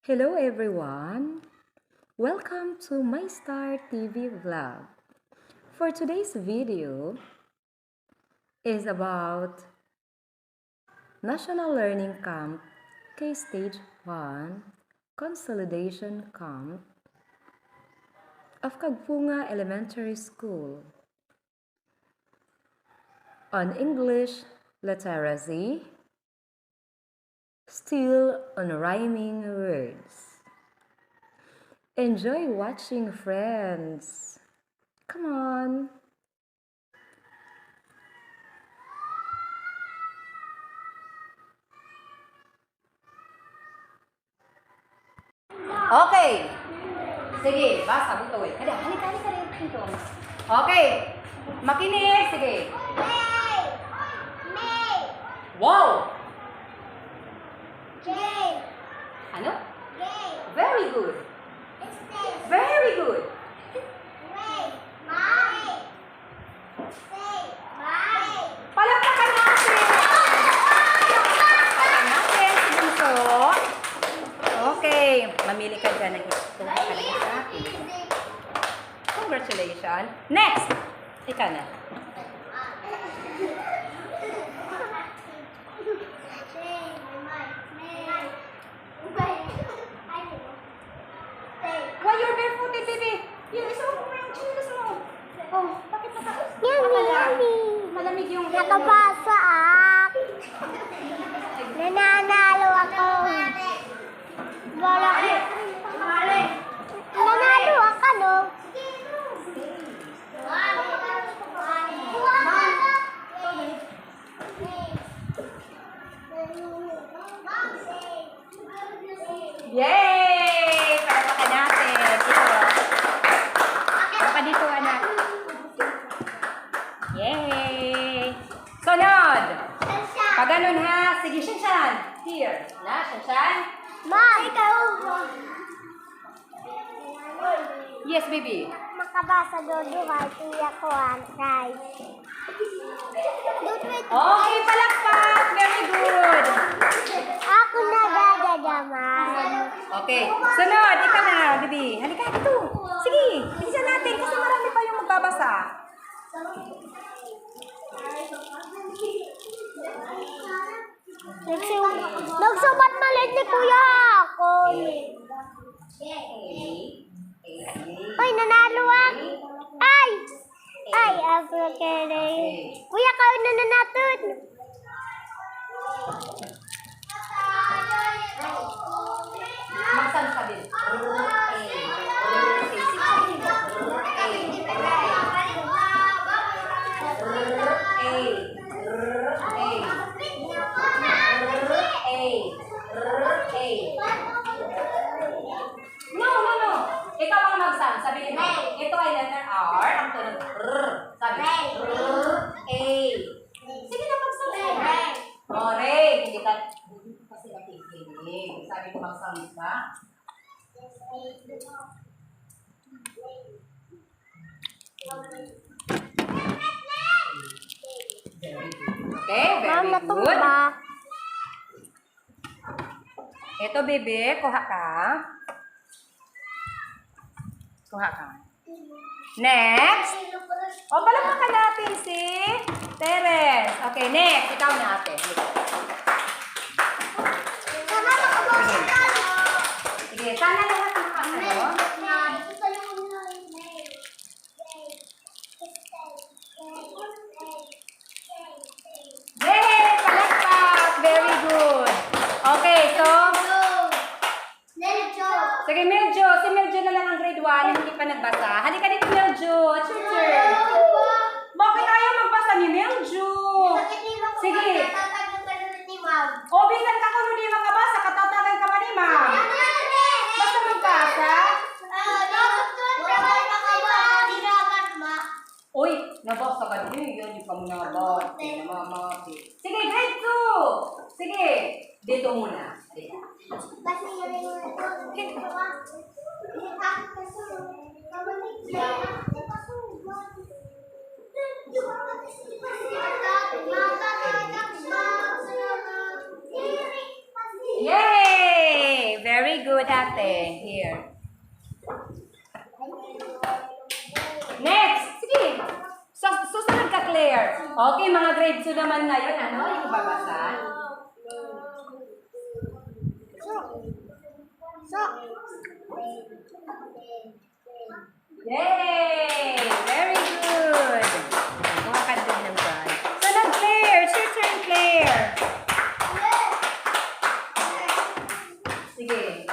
Hello everyone! Welcome to My Star TV vlog. For today's video is about National Learning Camp K-Stage 1 Consolidation Camp of Kagpunga Elementary School on English literacy, still on rhyming words. Enjoy watching, friends. Come on. Okay. Sige, basa, butoy. Halika dito. Okay. Makinig, sige. May. Wow! J. Ano? J. Very good. Stay. Very good. May. May. Say. May. Palakpakan natin. Palakpakan natin si Bunso. Okay. Mamili ka dyan ng itong kakalagay sa akin. Congratulations. Next. Ika na. Why you're barefooted, baby? Yung isa mo yung chinelas mo. Oh, bakit malamig yung... Nakabasa nananalo ako. Nanalo ako, no? Yay! Palakpakan natin. Ito. Palakpa dito, anak. Yay! Sunod! Pag ganun ha, sige, Shanshan. Here. Na, Shanshan. Mom! Ikaw! Yes, baby. Makabasa doon duhay, tiya ko ang size. Okay, palakpak. Very good. Ako nagagadaman. Okay. Sunod. Ikaw na, baby. Halika dito. Sige. Bilisan natin kasi marami pa yung magbabasa. Nagsubat malit ni Kuya ako. Ay, nanalo ako. Ay! Ay, African. Kuya, kayo na natin. Magsan ka din. No. Ikaw ang magsan. Sabihin mo. Ito ay letter R. Ang tunog. Sabi. A. Sige na magsan. O, Ray. Hindi ka kasi nakikinig. Sabi ko magsan ka. Okay, very Mama, good. tumba. Ito, bebe, kuha ka. Kuha ka. Next. O, palakpakan natin si Terence. Okay, next. Ikaw na, ate. Sige, sana lahat makasalo. Yay! Palakpak! Very good. Okay, so, sige, Meljo. Si Meljo na lang ang grade 1 na hindi pa nagbasa. Halika dito, Meljo. It's your turn. Bakit ayaw magbasa ni Meljo? Sige. O, bisan ka kung hindi makabasa, katatagan ka pa ni ma'am. Basta magbasa. Uy, nabasa ka din. Yan yung kamo nabasa. Namamati. Sige, grade 2. Sige. Dito muna. Halika. Yay! Very Very good, ate. Here. Next! Sige! Susunod ka, Claire. Okay, mga grade 2 naman ngayon. Ano? Yung babasa? Yay! Very good! Kuha ka din ng prize. Sunod, Claire! It's your turn, Claire! Sige.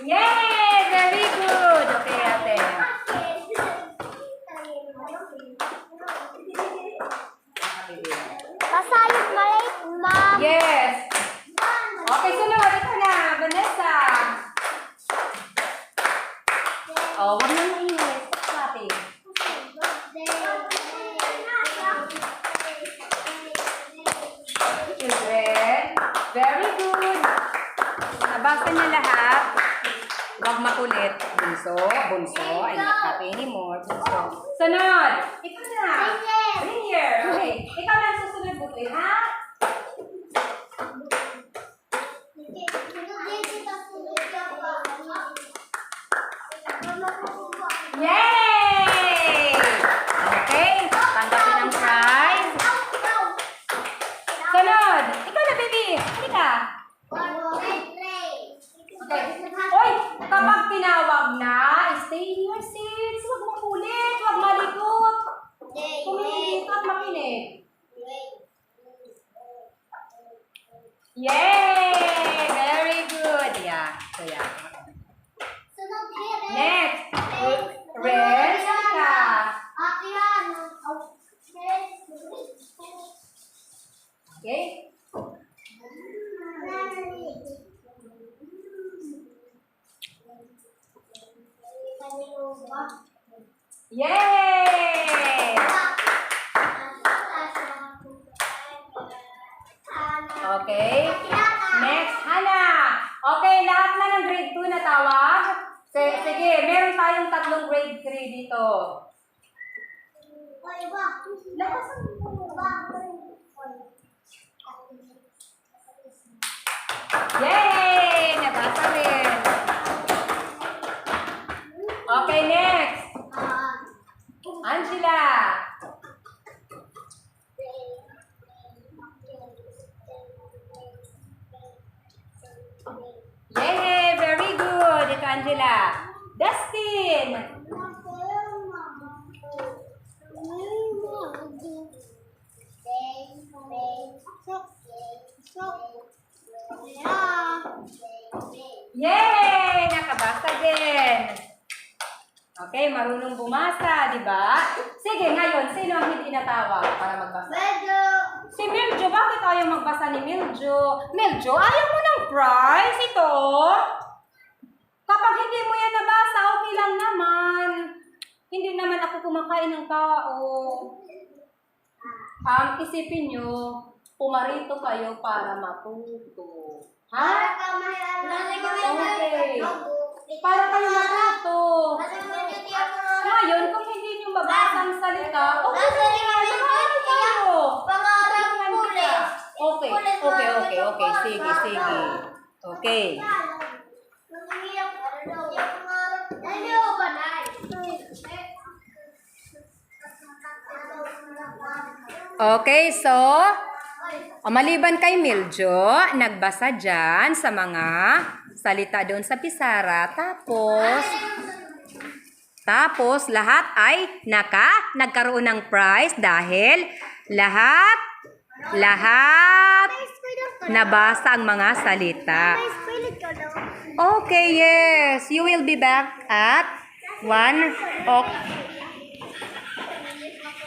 Yay! Very good! Okay, ate. Basa yung maliit, ma'am. Yes! Okay, sunod. Ito na, Vanessa. Oh, wag na mainit. Sabi. Children, very good. Nabasa niya lahat. Huwag makulit. Bunso, bunso. I'm not happy anymore. Bunso. Sunod. Ikaw na. Rainier. Okay. Ikaw na ang susunod, Butoy, ha? Yay! Okay. Tanggapin ang prize. Sunod. Ikaw na, baby. Halika. Okay. Oy, kapag tinawag na, stay in your seats. Huwag makulit. Huwag malikot. Kumilit at makinig. Yay! Very good. Yeah. So, yeah. Next. Red. Halika. Okay. Yay! Okay. Next, Hannah. Okay, lahat na ng grade 2 na tawag. Sige, meron tayong tatlong grade 3 dito. Labasan mo. Yay! Nabasa rin. Okay, next. Angela. Yay! Very good. Ito, Angela. Dustin. Yay! Nakabasa din. Okay, marunong bumasa, di ba? Sige, ngayon, sino ang hindi natawag para magbasa? Si Miljo. Bakit ayaw magbasa ni Miljo? Miljo, ayaw mo ng prize? Ito? Kapag hindi mo yan nabasa, okay lang naman. Hindi naman ako kumakain ng tao. Isipin nyo, pumarito kayo para matuto. Ha? Okay. Para kayo matuto. Ngayon, kung hindi nyo mabasa ang salita, okay tayo. Okay. Sige. Okay. Okay, so, maliban kay Miljo, nagbasa dyan sa mga salita doon sa pisara. Tapos lahat ay nagkaroon ng prize dahil lahat nabasa ang mga salita. Okay, yes. You will be back at 1 o'clock.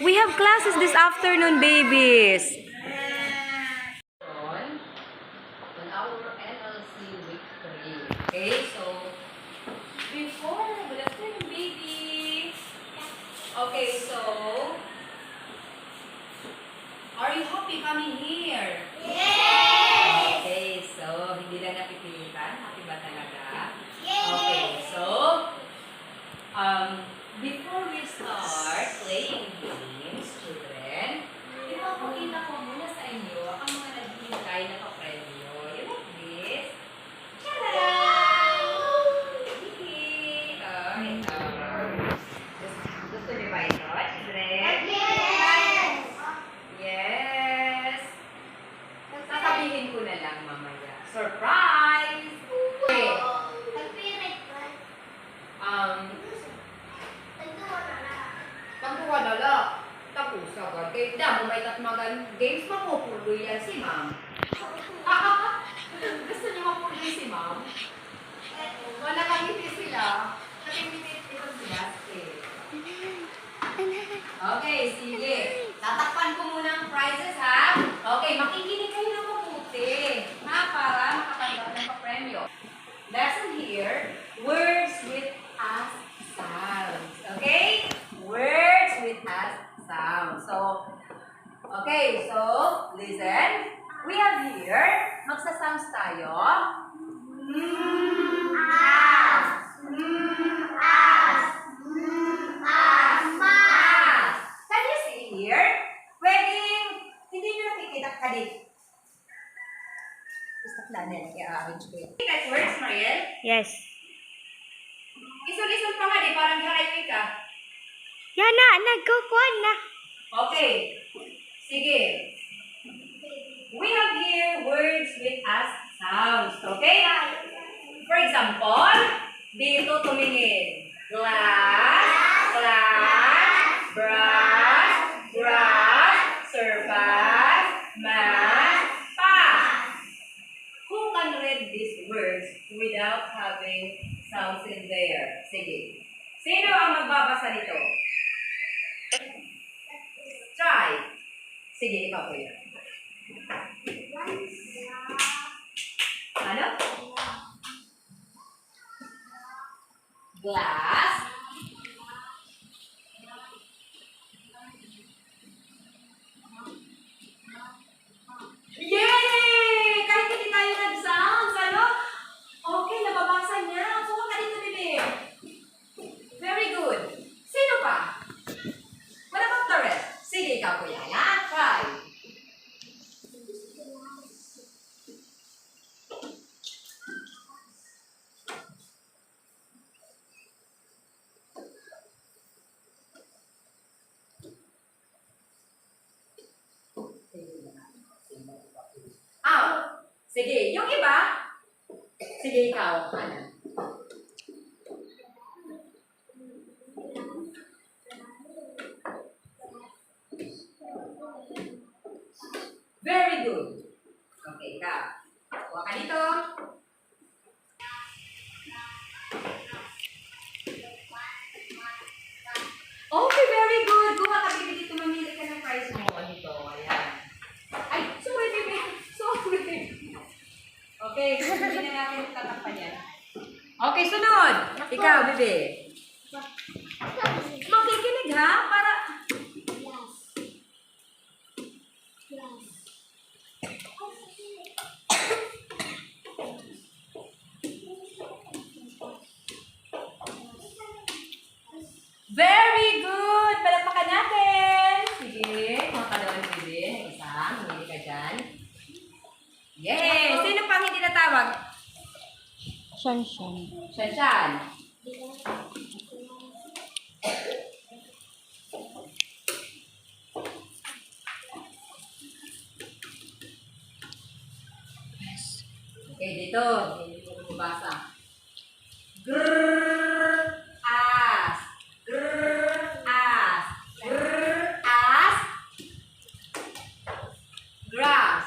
We have classes this afternoon, babies. On our NLC week 3. Okay, so before good afternoon, babies. Okay, so are you happy coming here? Yes! Okay, so hindi lang napipilitan. Happy ba talaga? Yes! Okay, so before we start playing games, children, da, bumait at games, mapupuloy yan si ma'am. Gusto niyo mapuloy si ma'am? Wala kangiti sila. Nakingiti sila. Okay, sige. Tatakpan ko muna ang prizes, ha? Okay, makikinig kayo ng mabuti. Ha? Para makatanggap ng papremyo. Lesson here, words with as sounds. Okay? Words with as sounds. So, okay, so, listen. We have here, magsa-sounds tayo. As. As. As. As. Can you see here? Pwedeng, hindi nyo nakikita ka dito. Gusto ko lang yan, i-arrange ko yun. That works, Mariel? Yes. Isul-isul pa nga di, parang highway ka. Yan na, nagkukuhan na. Okay. Sige. We have here words with as sounds. Okay? For example, dito tumingin. Glass, glass, brush, brush, surpass, mass, pass. Who can read these words without having sounds in there? Sige. Sino ang magbabasa nito? Try. Sige, ikaw po yan. Ano? Glass. Yay! Kahit hindi tayo nag-sounds, ano? Okay, nababasa niya. Kuha ka dito, bebe. Very good. Sino pa? What about the rest? Sige, ikaw po yan, ha? Try. Sige, yung iba, sige ikaw, ano? Very good. Okay, ikaw. Kuha ka dito. Okay, very good. Kuha ka dito, mamili ka ng prize mo. Dito, ayan. Ay, sorry, baby. Sorry. Okay, hindi na natin tatakpan yan. Okay, sunod. Ikaw, bebe. Makikinig ha, para... Very good! Palakpakan natin! Sige, mga kalawang bebe. Isa, mamili ka dyan. Yay! Sino pang hindi natawag? Shan-shan. Shan-shan. Okay, dito. Hindi ko bumabasa. Grrrr, as. Grrrr, as. Grrrr, as. Grass.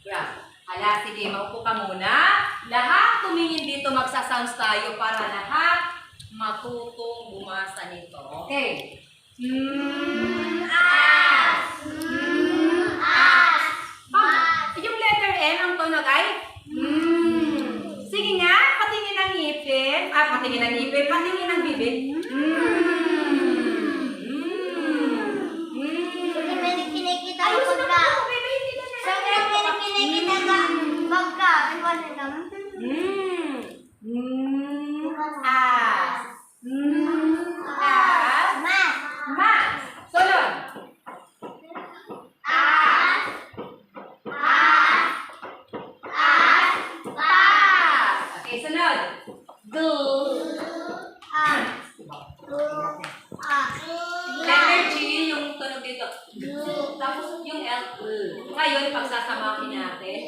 Grass. Hala, sige, maupo ka muna. Lahat tumingin dito, magsasounds tayo para lahat matutong bumasa nito. Okay? As. As. Yung letter M, ang tunog ay sige nga, patingin ang ngipin. Patingin ang ngipin, patingin ang bibig. Ay, gusto na ako, baby. Hindi na As. As. Mas. Sunod. As. Okay, sunod. Letter G, yung tunog dito. Tapos yung L. Ngayon, pagsasamahin natin.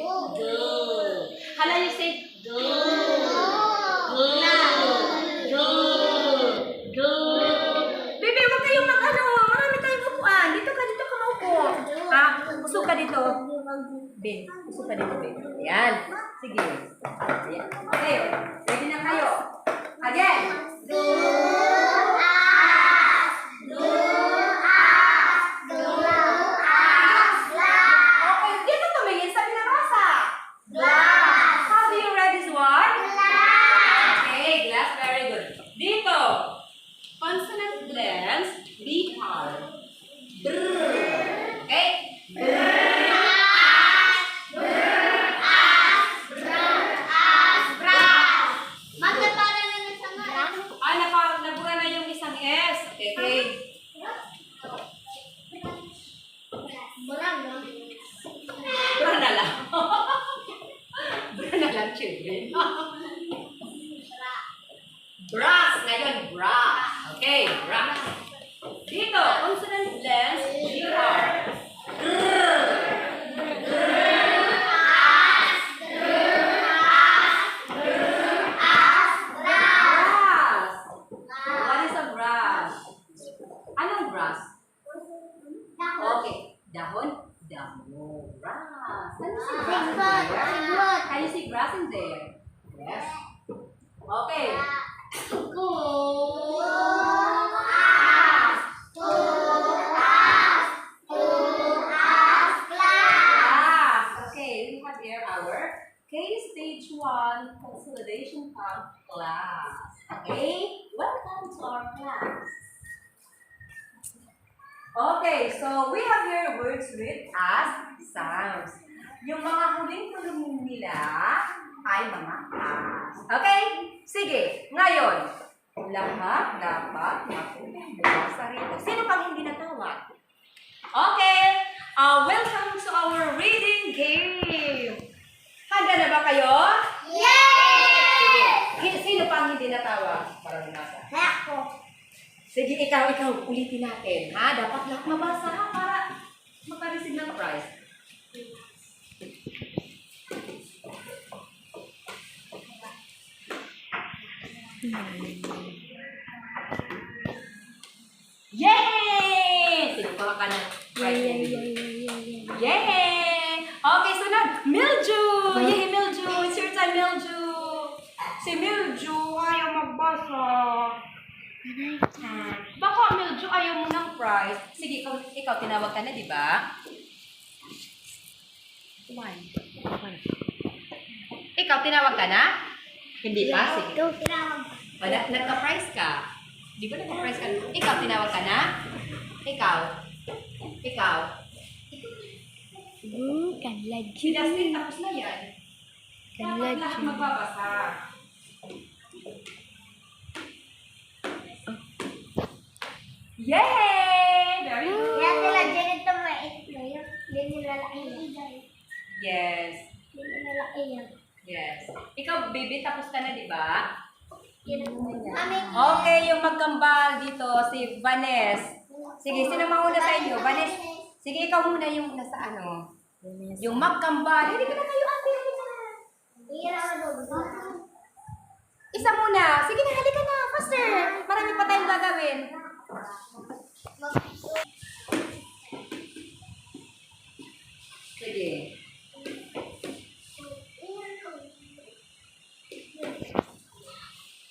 Hala, you say Baby, huwag kayong mag-ano. Marami tayong upuan. Dito ka maupo. dito? B. Gusto pa dito, B. Ayan. Sige. Ayan. Okay. Ready na kayo. Again. Okay. Dito tumingin sa binabasa. How do you write this one? Okay. Glass. Very good. Dito. Consonant blends. BR. Okay. Nabura na yung isang S. Okay, okay. Bura na lang. Bura na lang, children. Brass. Ngayon, brass. Okay, brass. Dito, consonant blends. BR. What is a grass? Anong grass? Okay. Dahon? Dahon. Grass. Ano si grass in there? Can you see grass in there? Yes. Okay. Grass. Okay, we have here our K-Stage 1 Consolidation Camp class. Okay, welcome to our class. Okay, so we have here words with as sounds. Yung mga huling tunog nila ay mga as. Okay? Sige, ngayon, lahat dapat magbasa rito. Sino pang hindi natawag? Okay, welcome to our reading game. Handa na ba kayo? Sige, sino pang hindi natawag? Para nasa. Sige, ikaw, ulitin natin. Ha? Dapat lahat mabasa ha, para makareceive ng prize. Yay! Sino pa ka ng prize? Yay! Okay, sunod. Milju! Yay, Milju! It's your time, Milju! Si Milju ayaw magbasa. Baka Milju ayaw mo ng prize. Sige, ikaw tinawag ka na, di ba? Ikaw tinawag ka na? Hindi pa? Sige. Nagka-prize ka? Di ba nagka-prize ka? Ikaw tinawag ka na? Ikaw? Si Dustin, tapos na yan. Dapat lahat magbabasa. Yay! Very good. Yes. Yes. Ikaw, baby, tapos ka na, di ba? Okay, yung magkambal dito, si Vanes. Sige, sino mauna sa inyo? Vanes, sige, ikaw muna yung nasa ano. Yung magkambal. Hindi ka na kayo, ate. Isa muna. Sige na, halika na. Faster. Marami pa tayong gagawin. Sige.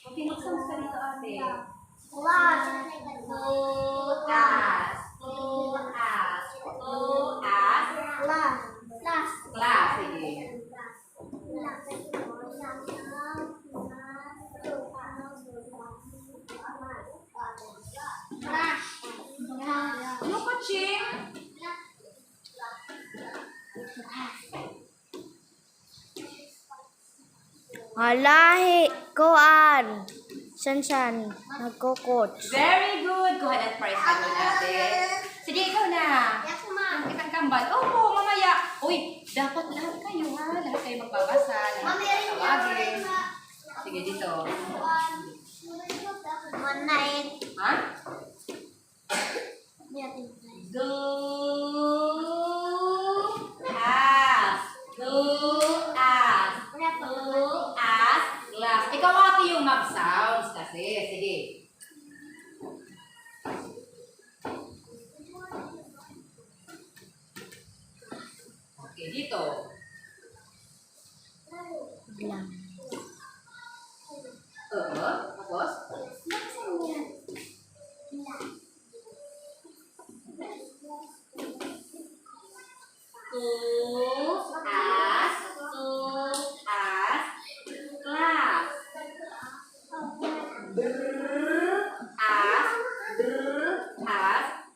Okay, magsama ka dito, ate. Class. Sige. Ano ko, Ching? Alahi, koan. San, nagko-coach. Very good. Go ahead and prize ka doon, ate. Sige, ikaw na. Ang kitang kambal. Opo, mamaya. Uy, dapat lahat kayo, ha? Lahat kayo magbabasa. Lahat kayo tawagin. Sige, dito. Ha? Glass. Ikaw ate yung mag-sounds kasi. Sige. School as class. Brr as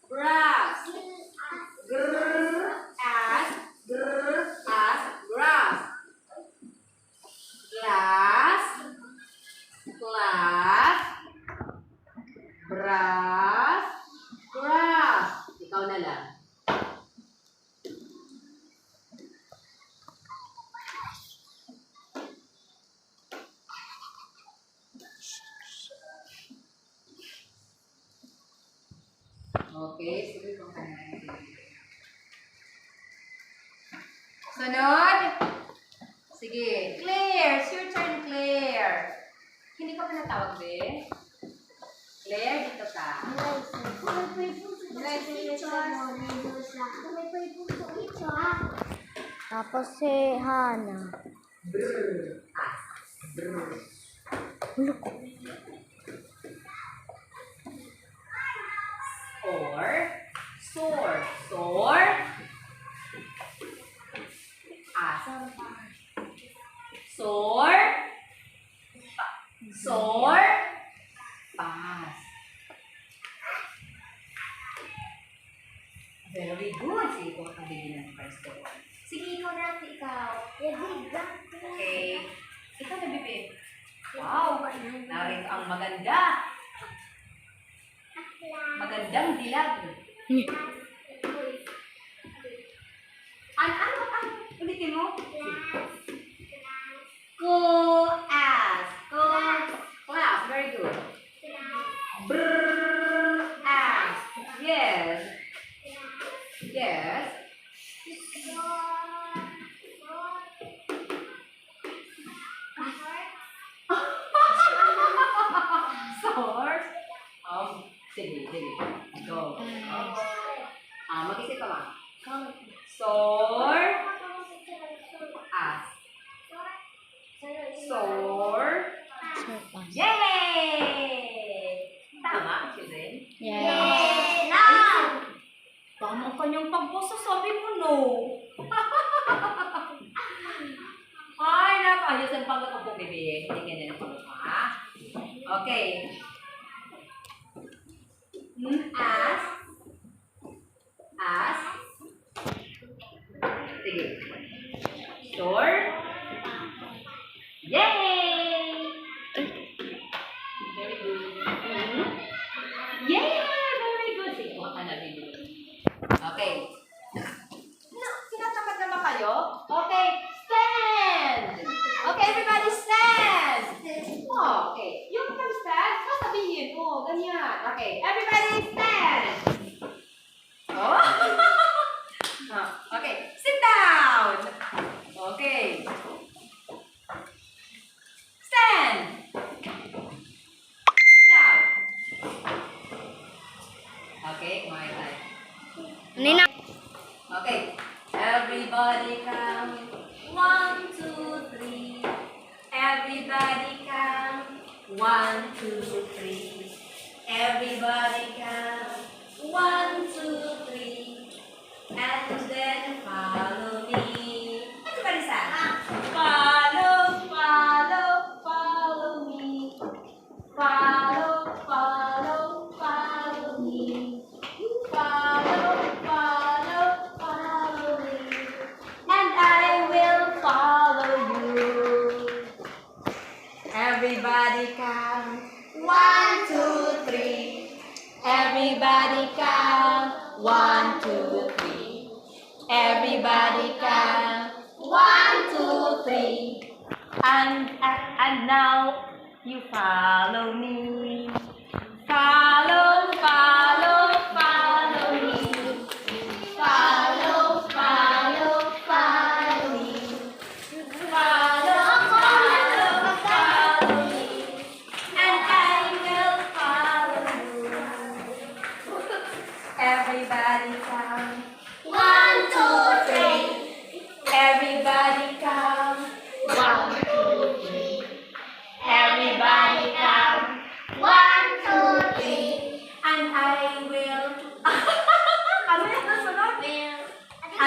brass. Grr as grass. Glass, brass, grass. Ikaw na lang. Okay, sige kung kanya. Sunod. Sige, Claire. It's your turn, Claire. Hindi ka pa natawag, be? Claire, dito ka. Tapos si Hana. Sore. As. Sore. Pass. Very good. Sige, kung ang bigyan ng first one. Sige, ikaw na. Okay. Ikaw na, bebe. Wow. Narito ang maganda. Magandang dilag. Ano? Ulitin mo? Class. Very good. Ass. Yes. Source. Sige. Go. Mag-isip ka, ma. Sore. As. Sore. Yay! Tama, children? Yes. Tama ka niyang pagbosa, sabi mo no. Ay, ayos ang pagkakapo, bebe. Hindi ka na naman, ha? Okay. As. Sige. Sure. Yay! Very good. Yay! Very good. Sige, kuha ka na, bebe. Okay. Tinatamad naman kayo? Okay. Stand! Okay, everybody stand! Okay. Yung stand, sasabihin mo. Ganyan. Okay. Everybody stand! Oh! Okay. Sit down! Okay. Stand! Sit down. Okay, kumain tayo. Nina. Okay. Everybody count. 1, 2, 3. Everybody count. 1, 2, 3. Everybody count. 1, 2, 3. And then follow me. Everybody say, follow me. Follow me. Follow me. And I will follow you. Everybody count. 1, 2, 3. Everybody count. 1, 2, 3. Everybody count. 1, 2, 3. And now you follow me. Follow me. Follow me. Follow me. And I will follow you. Everybody count. 1, 2, 3. Everybody count. 1, 2, 3. Everybody count. 1, 2, 3. And I will. Ano yung nasunod?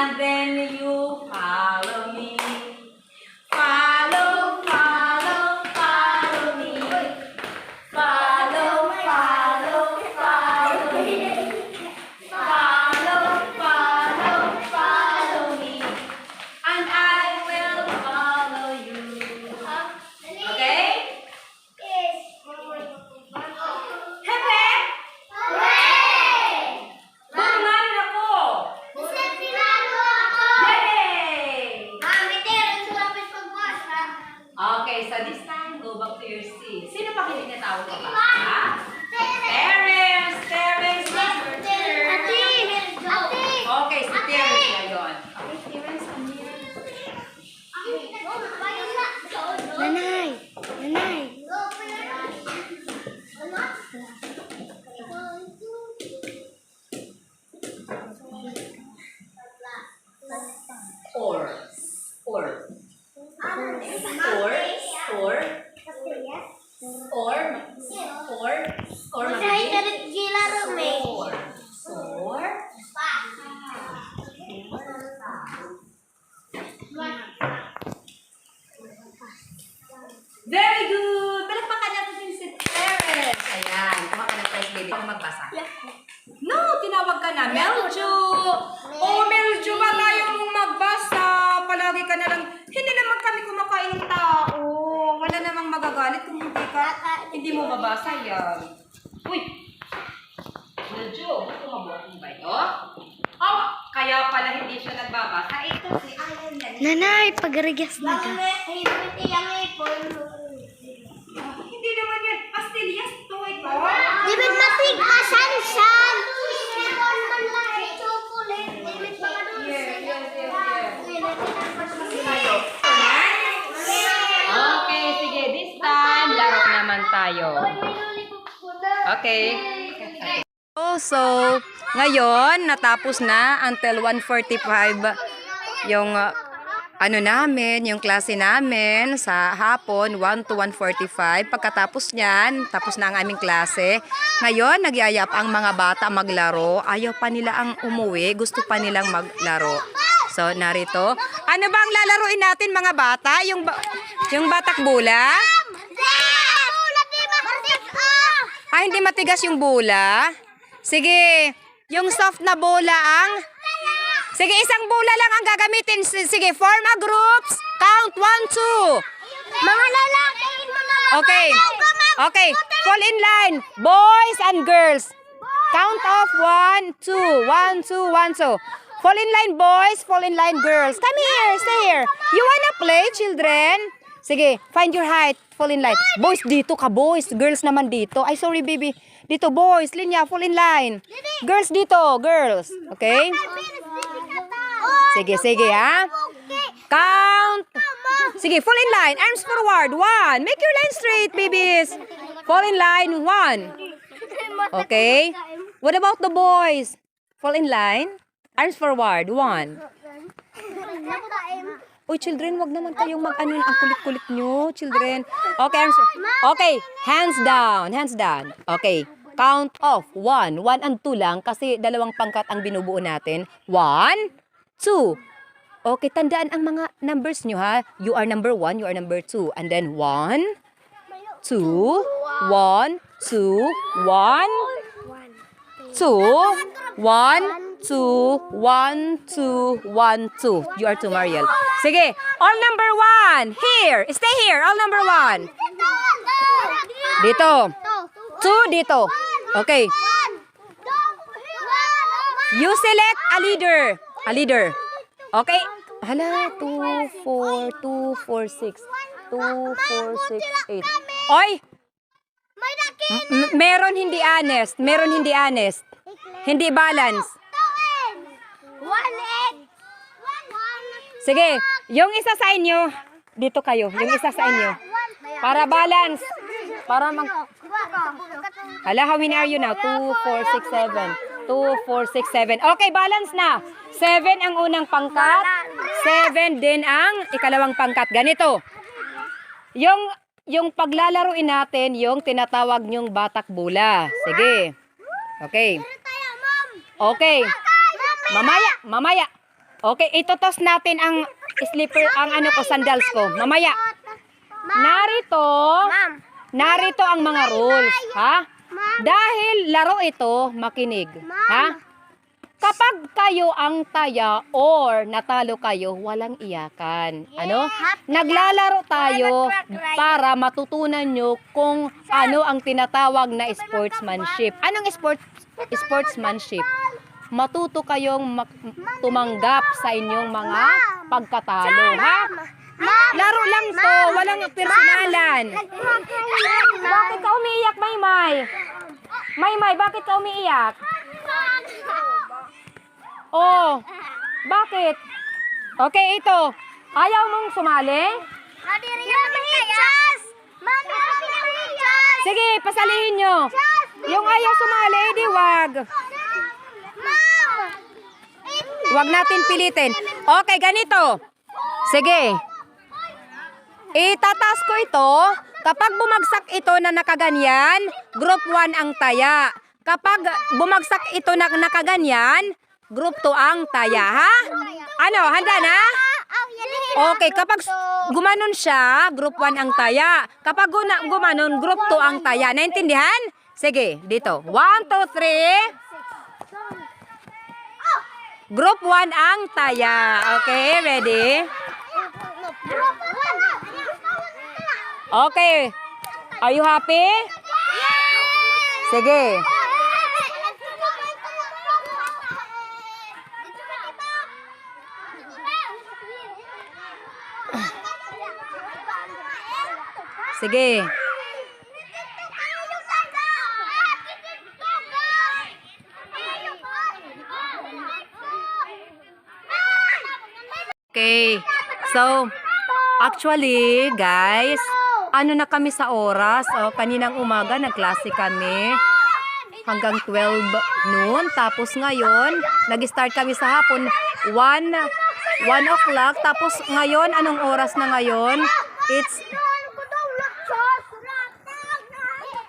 And then you follow me. Follow, follow, follow me. Follow, follow, follow me. Follow, follow, follow me. And I will follow you. Okay? Hepe! Tulungan ako! Yay! Okay, so this time, go back to your seat. Sino pa hindi natawag ka ba? Ha? Terence! Terence, it's your turn. Okay, si Terence ngayon. Okay, Terence, come here. Nanay! Nanay! Four. Four. Four. Four. Four. Four. Four. Four. Very good! Palakpakan natin si Terence. Ayan, kuha ka ng first baby. Ako magbasa. No, tinawag ka na. Meljo! Oh, Meljo, ba tayo mong magbasa? Palagi ka na lang. Hindi naman kami kumakain ng tao. Wala namang magagalit kung hindi mo mabasa yan. Uy! Meljo, gusto mo mabuhat mo ba ito? Oh, kaya pala hindi siya nagbabasa. Ito si Alan yan. Nanay, pagarigas na ka. Hindi naman yan. Pastillas to ito. Di ba matigasan siya? Okay, sige. This time, laro naman tayo. Okay. So, ngayon, natapos na until 1:45 yung ano namin, yung klase namin sa hapon, 1 to 1:45. Pagkatapos niyan, tapos na ang aming klase. Ngayon, nagyayap ang mga bata maglaro. Ayaw pa nila ang umuwi, gusto pa nilang maglaro. So, narito. Ano ba ang lalaruin natin mga bata? Yung batak bula? Ah, hindi matigas yung bula? Sige, yung soft na bola ang... Sige, isang bola lang ang gagamitin. Sige, form a groups. Count 1, 2. Mga lalaki, Okay. Okay, fall in line. Boys and girls. Count off 1, 2. 1, 2, 1, 2. Fall in line, boys. Fall in line, girls. Come here, stay here. You wanna play, children? Sige, find your height. Fall in line. Boys, dito ka, boys. Girls naman dito. Ay, sorry, baby. Dito, boys. Linya, fall in line. Girls dito, girls. Okay? Sige, sige, ha? Count. Sige, fall in line. Arms forward. 1. Make your line straight, babies. Fall in line. 1. Okay? What about the boys? Fall in line. Arms forward. 1. Uy, children, wag naman kayong mag-ano ang kulit-kulit nyo, children. Okay, arms. Okay, hands down. Hands down. Okay. Count off. 1. 1 and 2 lang kasi dalawang pangkat ang binubuo natin. 1, 2. Okay, tandaan ang mga numbers nyo, ha? You are number 1, you are number 2. And then 1, 2, 1, 2, 1, 2, 1, 2, 1, 2, 1, 2. You are 2, Mariel. Sige, all number 1. Here. Stay here. All number 1. Dito. 2 dito. Okay. You select a leader. A leader. Okay. Hala, 2, 4, 2, 4, 6. 2, 4, 6, 8. Oy! Meron hindi honest. Meron hindi honest. Hindi balance. Sige, yung isa sa inyo, dito kayo. Yung isa sa inyo. Para balance. Para mag... Hala, how many are you now? 2, 4, 6, 7. 2, 4, 6, 7. Okay, balance na. 7 ang unang pangkat. 7 din ang ikalawang pangkat. Ganito. Yung paglalaruin natin, yung tinatawag nyong batak bula. Sige. Okay. Okay. Mamaya. Okay, itotos natin ang slipper, ang ano ko, sandals ko. Mamaya. Narito ang mga rules, ha? Dahil laro ito, makinig, ha? Kapag kayo ang taya or natalo kayo, walang iyakan. Ano? Naglalaro tayo para matutunan nyo kung ano ang tinatawag na sportsmanship. Anong sportsmanship? Matuto kayong tumanggap sa inyong mga pagkatalo, ha? Laro lang to, walang personalan. Bakit ka umiiyak, Maymay? Maymay, bakit ka umiiyak? Oh, bakit? Okay, ito. Ayaw mong sumali? Sige, pasalihin nyo. Yung ayaw sumali, di wag. Wag natin pilitin. Okay, ganito. Sige. Itataas ko ito. Kapag bumagsak ito na nakaganyan, group 1 ang taya. Kapag bumagsak ito na nakaganyan, group 2 ang taya, ha? Ano, handa na? Okay, kapag gumanon siya, group 1 ang taya. Kapag gumanon, group 2 ang taya. Naintindihan? Sige, dito. 1, 2, 3. Group 1 ang taya. Okay, ready? Okay. Are you happy? Sige. Sige. Okay. So, actually, guys, ano na kami sa oras? Oh, kaninang umaga, nagklase kami hanggang 12 noon. Tapos ngayon, nag-start kami sa hapon, 1 o'clock. Tapos ngayon, anong oras na ngayon?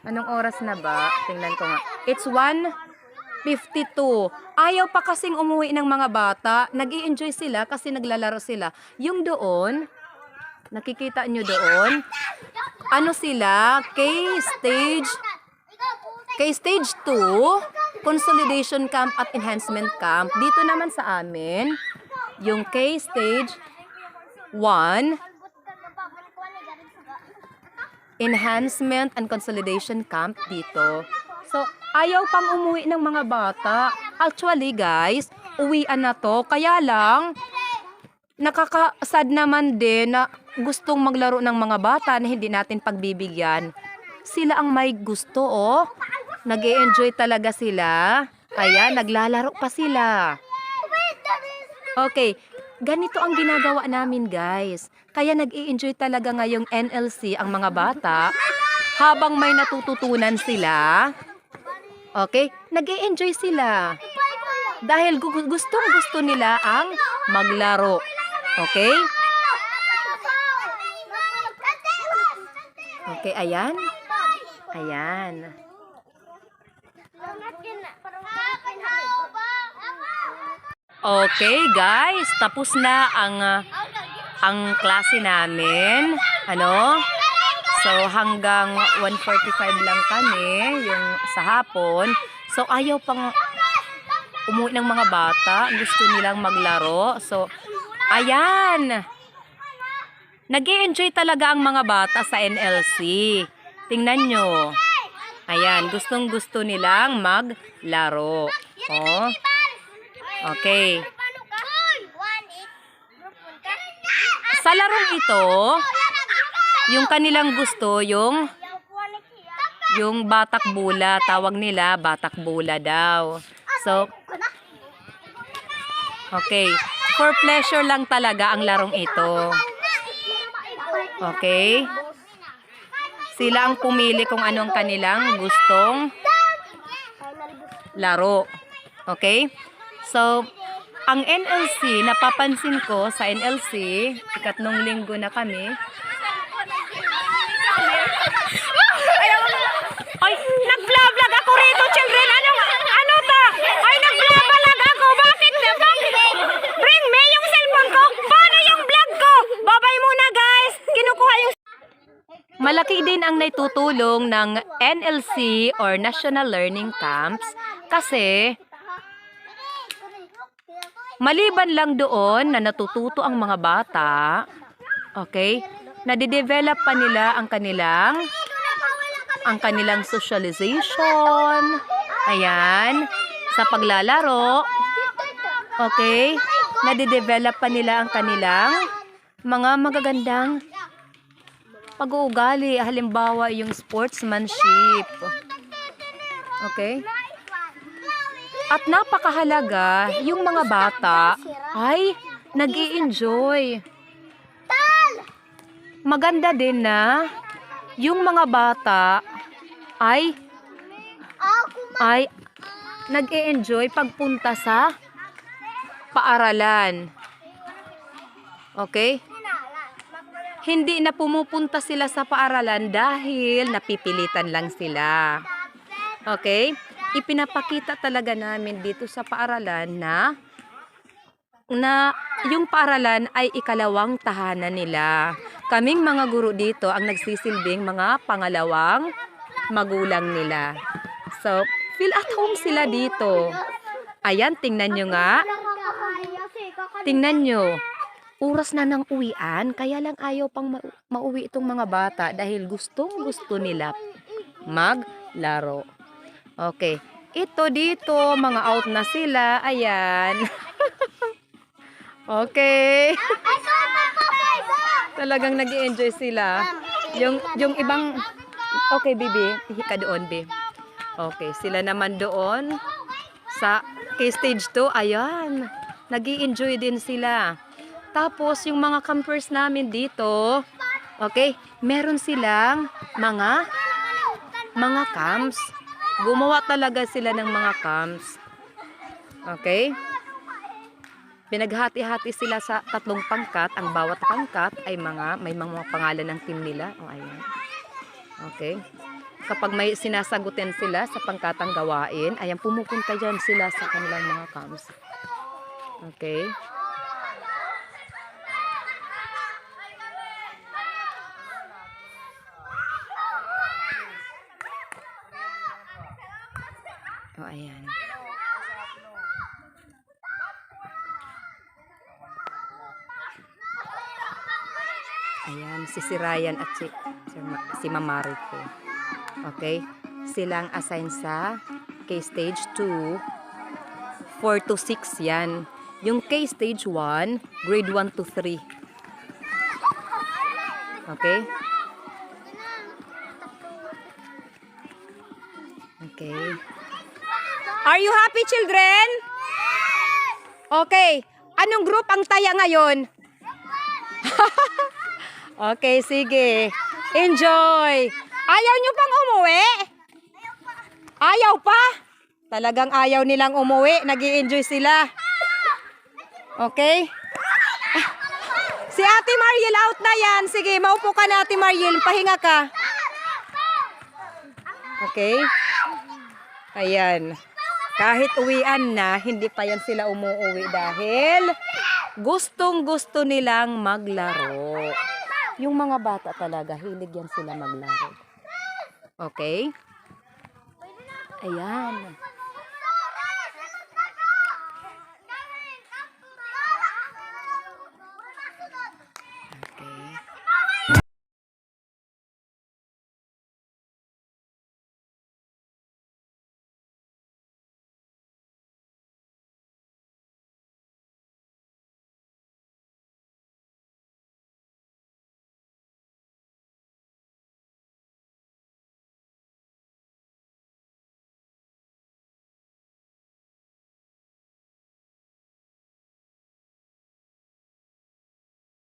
Anong oras na ba? Tingnan ko nga. It's 1:52. Ayaw pa kasing umuwi ng mga bata. Nag-i-enjoy sila kasi naglalaro sila. Yung doon, nakikita nyo doon, ano sila? K-Stage 2, Consolidation Camp at Enhancement Camp. Dito naman sa amin, yung K-Stage 1, Enhancement and Consolidation Camp dito. So, ayaw pang umuwi ng mga bata. Actually, guys, uwian na to. Kaya lang, nakakasad naman din na gustong maglaro ng mga bata na hindi natin pagbibigyan. Sila ang may gusto, oh. Nag-e-enjoy talaga sila. Kaya, naglalaro pa sila. Okay, ganito ang ginagawa namin, guys. Kaya nag-i-enjoy talaga ngayong NLC ang mga bata habang may natututunan sila. Okay? Nag-i-enjoy sila. Dahil gustong-gusto nila ang maglaro. Okay? Okay, ayan. Ayan. Okay, guys. Tapos na ang klase namin, ano? So, hanggang 1:45 lang kami, yung sa hapon. So, ayaw pang umuwi ng mga bata. Gusto nilang maglaro. So, ayan. Nag-i-enjoy talaga ang mga bata sa NLC. Tingnan nyo. Ayan, gustong-gusto nilang maglaro. Oh. Okay. Sa larong ito, yung kanilang gusto, yung batak bula, tawag nila batak bula daw. So, okay. For pleasure lang talaga ang larong ito. Okay. Sila ang pumili kung anong kanilang gustong laro. Okay. So, ang NLC, napapansin ko sa NLC, ikatlong linggo na kami. Ay, nag-vlog ako rito, children. Ano ta? Ay, nag-vlog ako. Bakit? Bring me Malaki din ang naitutulong ng NLC or National Learning Camps kasi maliban lang doon na natututo ang mga bata, okay, nadidevelop pa nila ang kanilang socialization, ayan, sa paglalaro, okay, nadidevelop pa nila ang kanilang mga magagandang pag-uugali, halimbawa yung sportsmanship. Okay? At napakahalaga, yung mga bata ay nag-i-enjoy. Maganda din na yung mga bata ay nag-i-enjoy pagpunta sa paaralan. Okay? Hindi na pumupunta sila sa paaralan dahil napipilitan lang sila. Okay? Ipinapakita talaga namin dito sa paaralan na yung paaralan ay ikalawang tahanan nila. Kaming mga guro dito ang nagsisilbing mga pangalawang magulang nila. So, feel at home sila dito. Ayan, tingnan nyo nga. Tingnan nyo. Oras na ng uwian, kaya lang ayaw pang mauwi itong mga bata dahil gustong-gusto nila maglaro. Okay. Ito dito, mga out na sila. Ayan. Okay. Talagang nag-i-enjoy sila. Yung ibang... Okay, baby. Ihi ka doon, babe. Okay, sila naman doon sa stage 2. Ayan. Nag-i-enjoy din sila. Tapos, yung mga campers namin dito, okay, meron silang mga camps. Gumawa talaga sila ng mga camps. Okay? Pinaghati-hati sila sa 3 pangkat. Ang bawat pangkat ay may mga pangalan ng team nila. O, ayan. Okay? Kapag may sinasagutin sila sa pangkatang gawain, ayan, pumupunta dyan sila sa kanilang mga camps. Okay? O, ayan. Ayan, si Ryan at si Mamariko. Okay? Silang assign sa K-Stage 2, 4 to 6 yan. Yung K-Stage 1, grade 1 to 3. Okay? Okay. Are you happy, children? Okay. Anong group ang taya ngayon? Okay, sige. Enjoy. Ayaw nyo pang umuwi? Ayaw pa? Talagang ayaw nilang umuwi. Nag-i-enjoy sila. Okay? Si Ate Mariel out na yan. Sige, maupo ka na, Ate Mariel. Pahinga ka. Okay? Ayan. Kahit uwian na, hindi pa yan sila umuwi dahil gustong-gusto nilang maglaro. Yung mga bata talaga, hilig yan sila maglaro. Okay? Ayan.